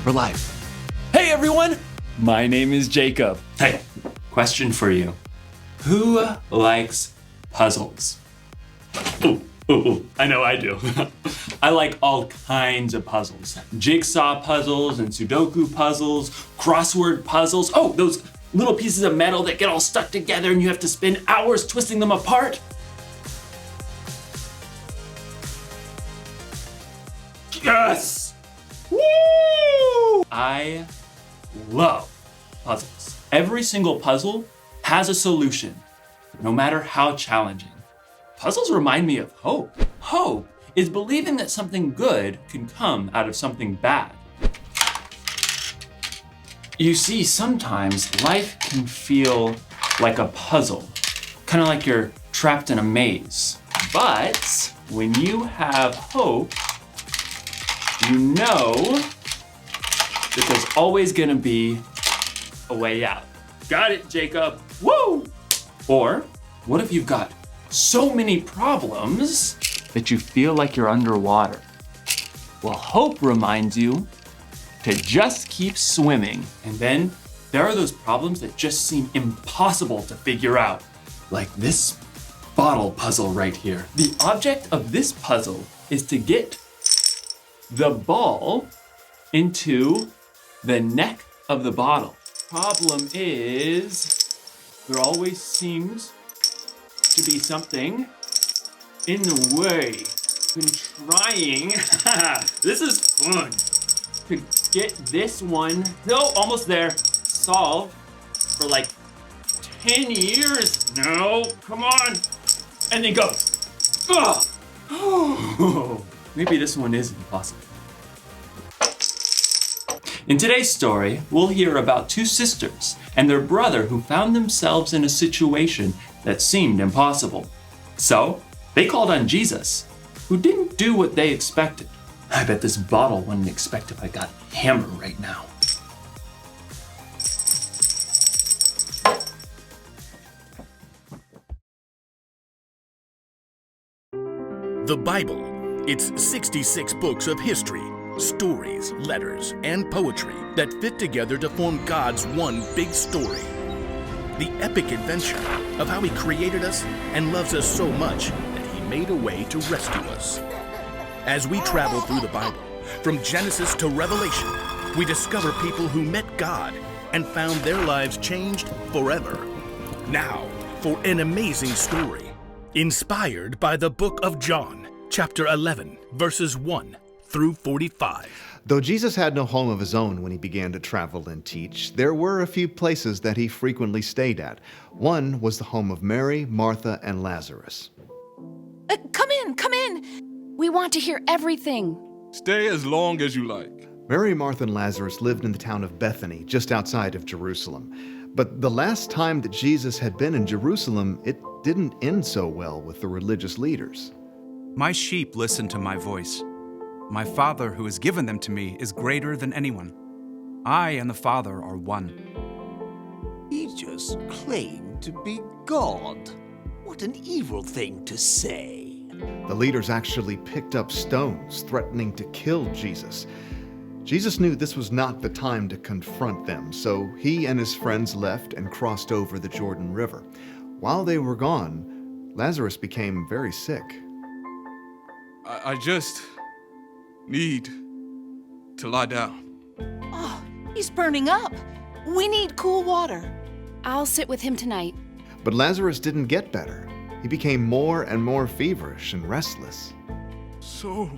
for life. Hey everyone, my name is Jacob. Hey, question for you. Who likes puzzles? Ooh, I know I do. I like all kinds of puzzles. Jigsaw puzzles and Sudoku puzzles, crossword puzzles. Oh, those little pieces of metal that get all stuck together and you have to spend hours twisting them apart. Yes! Woo! I love puzzles. Every single puzzle has a solution, no matter how challenging. Puzzles remind me of hope. Hope is believing that something good can come out of something bad. You see, sometimes life can feel like a puzzle, kind of like you're trapped in a maze. But when you have hope, you know that there's always gonna be a way out. Got it, Jacob. Woo! Or what if you've got so many problems that you feel like you're underwater? Well, hope reminds you to just keep swimming. And then there are those problems that just seem impossible to figure out, like this bottle puzzle right here. The object of this puzzle is to get the ball into the neck of the bottle. Problem is, there always seems to be something in the way. Been trying, this is fun, to get this one, no, almost there, solved for like 10 years. No, come on. And then go. Oh, maybe this one is impossible. In today's story, we'll hear about two sisters and their brother who found themselves in a situation that seemed impossible. So, they called on Jesus, who didn't do what they expected. I bet this bottle wouldn't expect if I got hammered right now. The Bible. It's 66 books of history, stories, letters, and poetry that fit together to form God's one big story. The epic adventure of how He created us and loves us so much that He made a way to rescue us. As we travel through the Bible, from Genesis to Revelation, we discover people who met God and found their lives changed forever. Now, for an amazing story, inspired by the book of John, chapter 11, verses 1 through 45. Though Jesus had no home of his own when he began to travel and teach, there were a few places that he frequently stayed at. One was the home of Mary, Martha, and Lazarus. Come in. We want to hear everything. Stay as long as you like. Mary, Martha, and Lazarus lived in the town of Bethany, just outside of Jerusalem. But the last time that Jesus had been in Jerusalem, it didn't end so well with the religious leaders. My sheep listen to my voice. My Father who has given them to me is greater than anyone. I and the Father are one. He just claimed to be God. What an evil thing to say. The leaders actually picked up stones, threatening to kill Jesus. Jesus knew this was not the time to confront them, so he and his friends left and crossed over the Jordan River. While they were gone, Lazarus became very sick. I just need to lie down. Oh, he's burning up. We need cool water. I'll sit with him tonight. But Lazarus didn't get better. He became more and more feverish and restless. So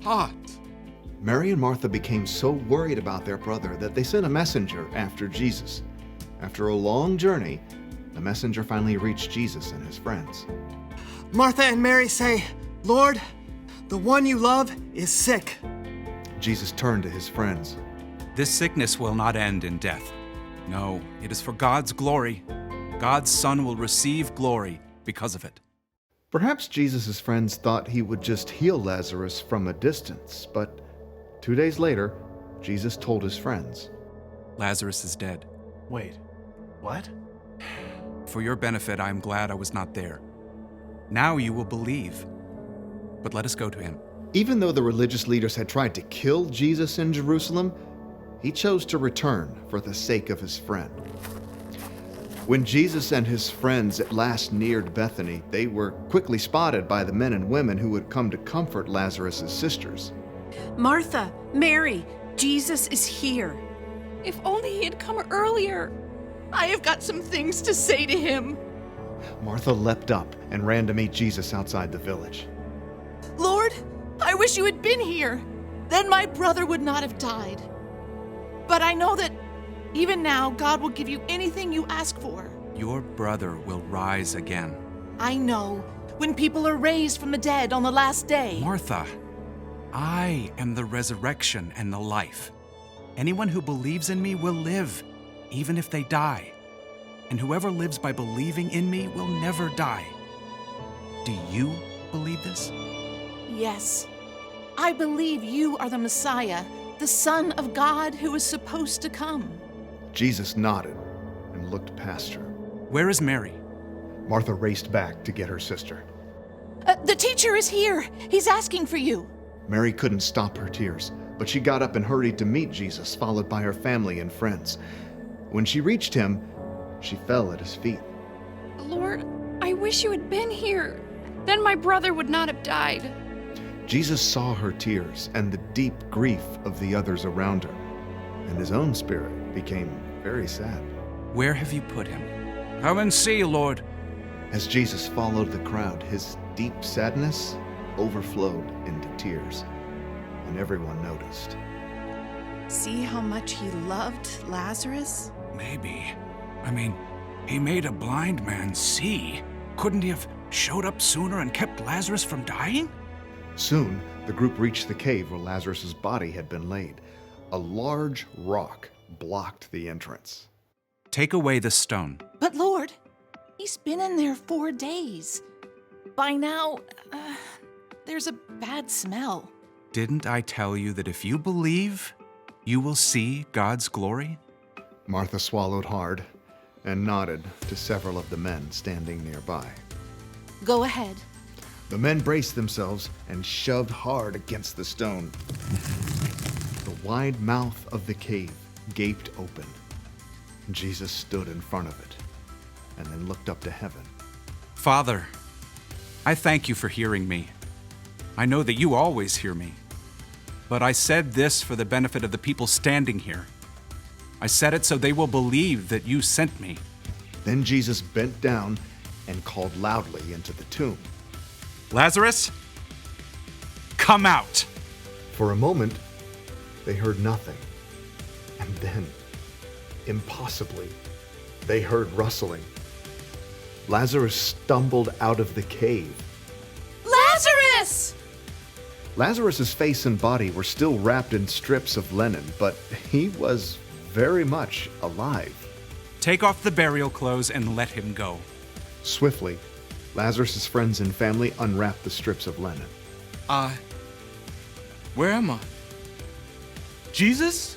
hot. Mary and Martha became so worried about their brother that they sent a messenger after Jesus. After a long journey, the messenger finally reached Jesus and his friends. Martha and Mary say, "Lord, the one you love is sick." Jesus turned to his friends. This sickness will not end in death. No, it is for God's glory. God's Son will receive glory because of it. Perhaps Jesus' friends thought he would just heal Lazarus from a distance, but 2 days later, Jesus told his friends, Lazarus is dead. Wait, what? For your benefit, I am glad I was not there. Now you will believe. But let us go to him. Even though the religious leaders had tried to kill Jesus in Jerusalem, he chose to return for the sake of his friend. When Jesus and his friends at last neared Bethany, they were quickly spotted by the men and women who had come to comfort Lazarus' sisters. Martha, Mary, Jesus is here. If only he had come earlier. I have got some things to say to him. Martha leapt up and ran to meet Jesus outside the village. Lord, I wish you had been here. Then my brother would not have died. But I know that even now, God will give you anything you ask for. Your brother will rise again. I know, when people are raised from the dead on the last day. Martha, I am the resurrection and the life. Anyone who believes in me will live, even if they die. And whoever lives by believing in me will never die. Do you believe this? Yes. I believe you are the Messiah, the Son of God who is supposed to come. Jesus nodded and looked past her. Where is Mary? Martha raced back to get her sister. The teacher is here. He's asking for you. Mary couldn't stop her tears, but she got up and hurried to meet Jesus, followed by her family and friends. When she reached him, she fell at his feet. Lord, I wish you had been here. Then my brother would not have died. Jesus saw her tears and the deep grief of the others around her, and his own spirit became very sad. Where have you put him? Come and see, Lord. As Jesus followed the crowd, his deep sadness overflowed into tears, and everyone noticed. See how much he loved Lazarus? Maybe. I mean, he made a blind man see. Couldn't he have showed up sooner and kept Lazarus from dying? Soon, the group reached the cave where Lazarus' body had been laid. A large rock blocked the entrance. Take away the stone. But Lord, he's been in there 4 days. By now, there's a bad smell. Didn't I tell you that if you believe, you will see God's glory? Martha swallowed hard and nodded to several of the men standing nearby. Go ahead. The men braced themselves and shoved hard against the stone. The wide mouth of the cave gaped open. Jesus stood in front of it and then looked up to heaven. Father, I thank you for hearing me. I know that you always hear me. But I said this for the benefit of the people standing here. I said it so they will believe that you sent me. Then Jesus bent down and called loudly into the tomb. Lazarus, come out. For a moment, they heard nothing. And then, impossibly, they heard rustling. Lazarus stumbled out of the cave. Lazarus! Lazarus' face and body were still wrapped in strips of linen, but he was very much alive. Take off the burial clothes and let him go. Swiftly, Lazarus' friends and family unwrapped the strips of linen. Where am I? Jesus?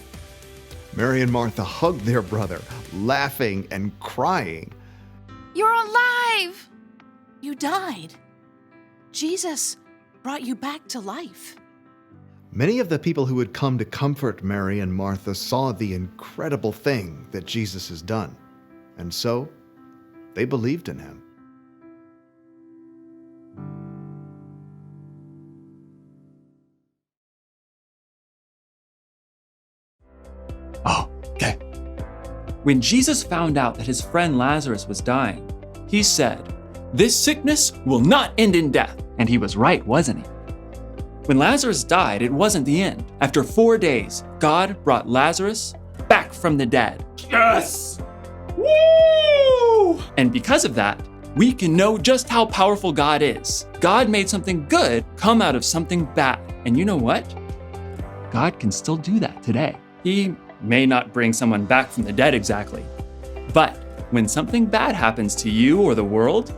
Mary and Martha hugged their brother, laughing and crying. You're alive! You died. Jesus brought you back to life. Many of the people who had come to comfort Mary and Martha saw the incredible thing that Jesus has done, and so they believed in him. Oh, okay. When Jesus found out that his friend Lazarus was dying, he said, "This sickness will not end in death." And he was right, wasn't he? When Lazarus died, it wasn't the end. After 4 days, God brought Lazarus back from the dead. Yes! Woo! And because of that, we can know just how powerful God is. God made something good come out of something bad. And you know what? God can still do that today. He may not bring someone back from the dead exactly, but when something bad happens to you or the world,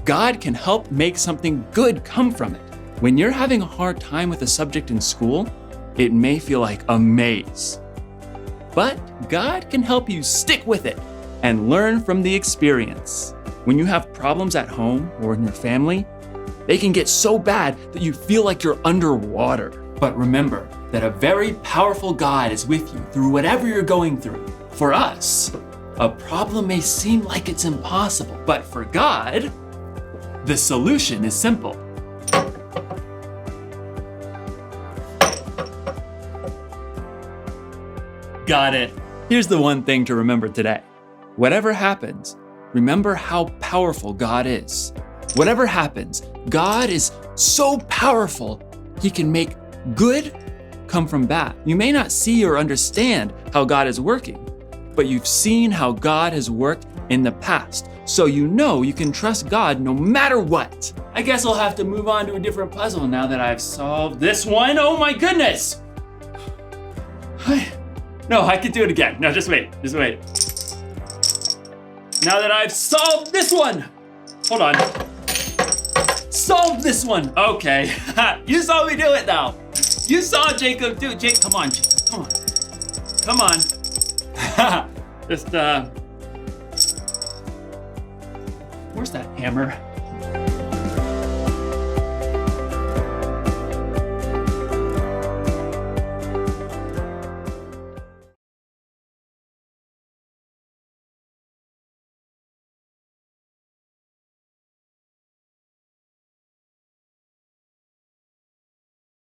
God can help make something good come from it. When you're having a hard time with a subject in school, it may feel like a maze. But God can help you stick with it and learn from the experience. When you have problems at home or in your family, they can get so bad that you feel like you're underwater. But remember that a very powerful God is with you through whatever you're going through. For us, a problem may seem like it's impossible, but for God, the solution is simple. Got it. Here's the one thing to remember today. Whatever happens, remember how powerful God is. Whatever happens, God is so powerful, He can make good come from bad. You may not see or understand how God is working, but you've seen how God has worked in the past. So you know you can trust God no matter what. I guess I'll have to move on to a different puzzle now that I've solved this one. Oh my goodness! No, I can do it again. No, just wait. Now that I've solved this one! Hold on. Solved this one! Okay. You saw me do it now. You saw Jacob do it. Jake, come on. Come on. Just, where's that hammer?